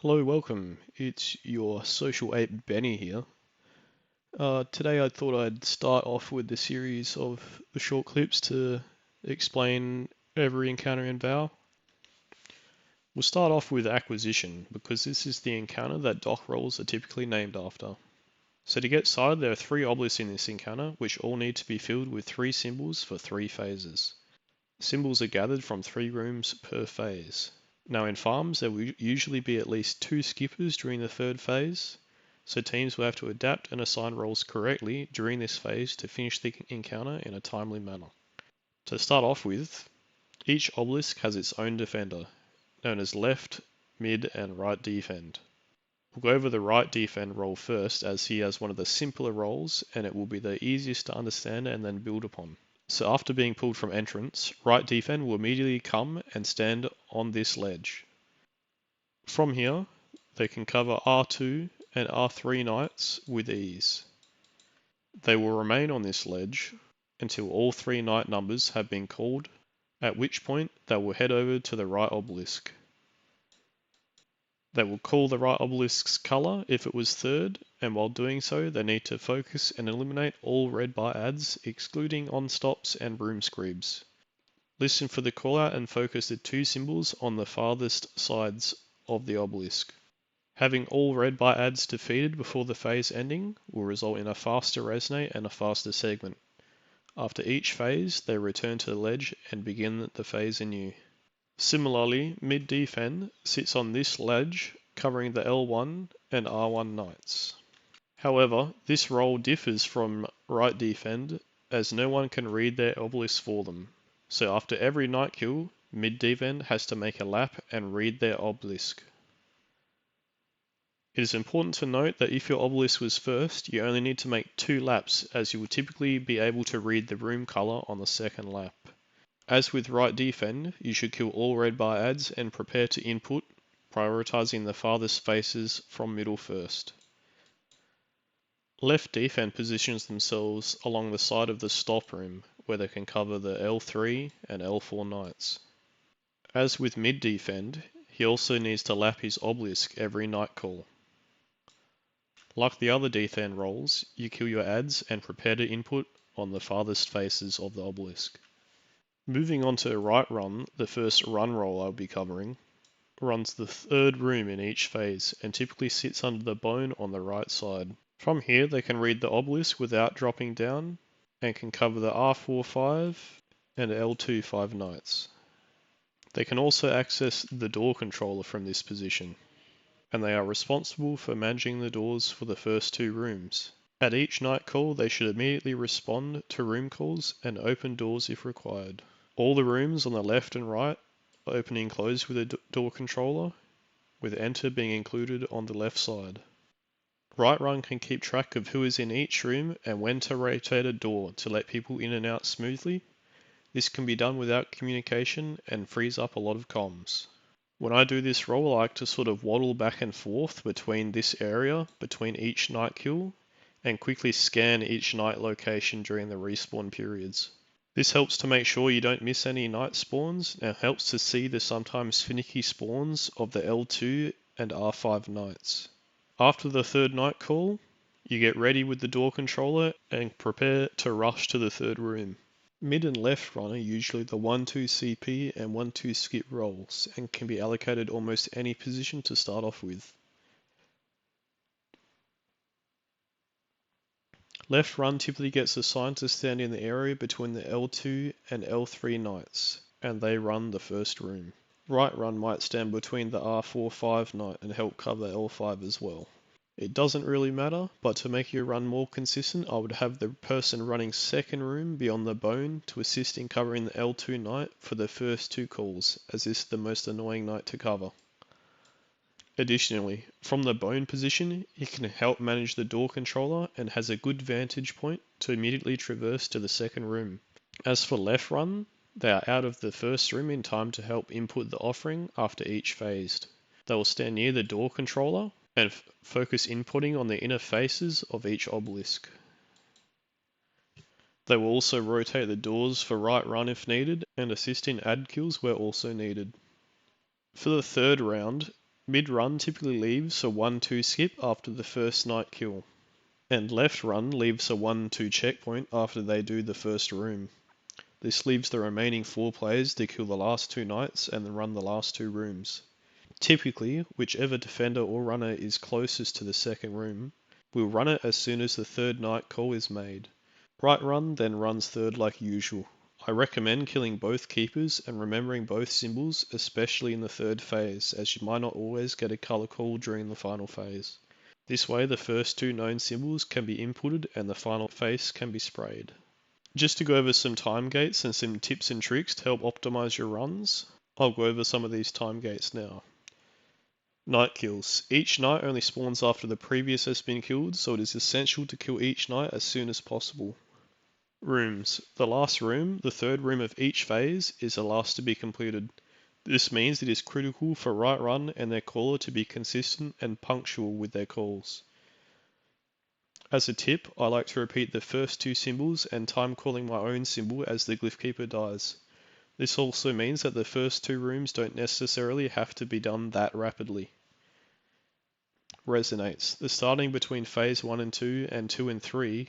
Hello, welcome. It's your social ape Benny here. Today I thought I'd start off with the series of the short clips to explain every encounter in Vow. We'll start off with Acquisition, because this is the encounter that dock rolls are typically named after. So to get started, there are 3 obelisks in this encounter, which all need to be filled with 3 symbols for 3 phases. Symbols are gathered from 3 rooms per phase. Now in farms, there will usually be at least 2 skippers during the 3rd phase, so teams will have to adapt and assign roles correctly during this phase to finish the encounter in a timely manner. To start off with, each obelisk has its own defender, known as left, mid, and right defend. We'll go over the right defend role first, as he has one of the simpler roles and it will be the easiest to understand and then build upon. So after being pulled from entrance, right defend will immediately come and stand on this ledge. From here, they can cover R2 and R3 knights with ease. They will remain on this ledge until all 3 knight numbers have been called, at which point they will head over to the right obelisk. They will call the right obelisk's colour if it was 3rd, and while doing so they need to focus and eliminate all red bar adds, excluding on stops and broom screebs. Listen for the callout and focus the 2 symbols on the farthest sides of the obelisk. Having all red bar adds defeated before the phase ending will result in a faster resonate and a faster segment. After each phase, they return to the ledge and begin the phase anew. Similarly, mid defend sits on this ledge, covering the L1 and R1 knights. However, this role differs from right defend, as no one can read their obelisk for them. So after every knight kill, mid defend has to make a lap and read their obelisk. It is important to note that if your obelisk was first, you only need to make 2 laps, as you will typically be able to read the room colour on the 2nd lap. As with right defend, you should kill all red bar adds and prepare to input, prioritising the farthest faces from middle first. Left defend positions themselves along the side of the stop room, where they can cover the L3 and L4 knights. As with mid defend, he also needs to lap his obelisk every night call. Like the other defend roles, you kill your adds and prepare to input on the farthest faces of the obelisk. Moving on to right run, the first run role I'll be covering, runs the 3rd room in each phase and typically sits under the bone on the right side. From here they can read the obelisk without dropping down and can cover the R4-5 and L2-5 knights. They can also access the door controller from this position, and they are responsible for managing the doors for the first 2 rooms. At each night call they should immediately respond to room calls and open doors if required. All the rooms on the left and right open and close with a door controller, with enter being included on the left side. Right run can keep track of who is in each room and when to rotate a door to let people in and out smoothly. This can be done without communication and frees up a lot of comms. When I do this role, I like to sort of waddle back and forth between this area, between each night kill, and quickly scan each night location during the respawn periods. This helps to make sure you don't miss any night spawns and helps to see the sometimes finicky spawns of the L2 and R5 knights. After the 3rd night call, you get ready with the door controller and prepare to rush to the 3rd room. Mid and left run are usually the 1-2 CP and 1-2 skip roles and can be allocated almost any position to start off with. Left run typically gets assigned to stand in the area between the L2 and L3 knights, and they run the first room. Right run might stand between the R4-5 knight and help cover L5 as well. It doesn't really matter, but to make your run more consistent, I would have the person running 2nd room be on the bone to assist in covering the L2 knight for the first 2 calls, as this is the most annoying knight to cover. Additionally, from the bone position, he can help manage the door controller and has a good vantage point to immediately traverse to the 2nd room. As for left run, they are out of the 1st room in time to help input the offering after each phase. They will stand near the door controller and focus inputting on the inner faces of each obelisk. They will also rotate the doors for right run if needed and assist in add kills where also needed. For the 3rd round, Mid-run typically leaves a 1-2 skip after the first knight kill, and left run leaves a 1-2 checkpoint after they do the first room. This leaves the remaining 4 players to kill the last 2 knights and then run the last 2 rooms. Typically, whichever defender or runner is closest to the second room will run it as soon as the third knight call is made. Right run then runs third like usual. I recommend killing both keepers and remembering both symbols, especially in the third phase, as you might not always get a color call during the final phase. This way the first 2 known symbols can be inputted and the final face can be sprayed. Just to go over some time gates and some tips and tricks to help optimize your runs, I'll go over some of these time gates now. Knight kills. Each knight only spawns after the previous has been killed, so it is essential to kill each knight as soon as possible. Rooms. The last room, the third room of each phase, is the last to be completed. This means it is critical for Right Run and their caller to be consistent and punctual with their calls. As a tip, I like to repeat the first 2 symbols and time calling my own symbol as the Glyph Keeper dies. This also means that the first 2 rooms don't necessarily have to be done that rapidly. Resonates. The starting between phase 1 and 2 and 2 and 3,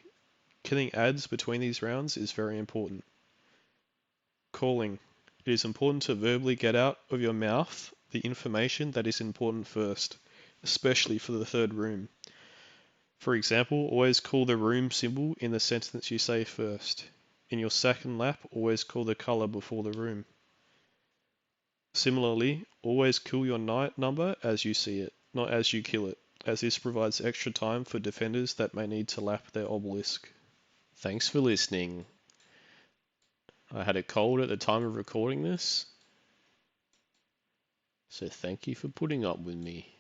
killing adds between these rounds is very important. Calling. It is important to verbally get out of your mouth the information that is important first, especially for the third room. For example, always call the room symbol in the sentence you say first. In your second lap, always call the color before the room. Similarly, always kill your knight number as you see it, not as you kill it, as this provides extra time for defenders that may need to lap their obelisk. Thanks for listening. I had a cold at the time of recording this, so thank you for putting up with me.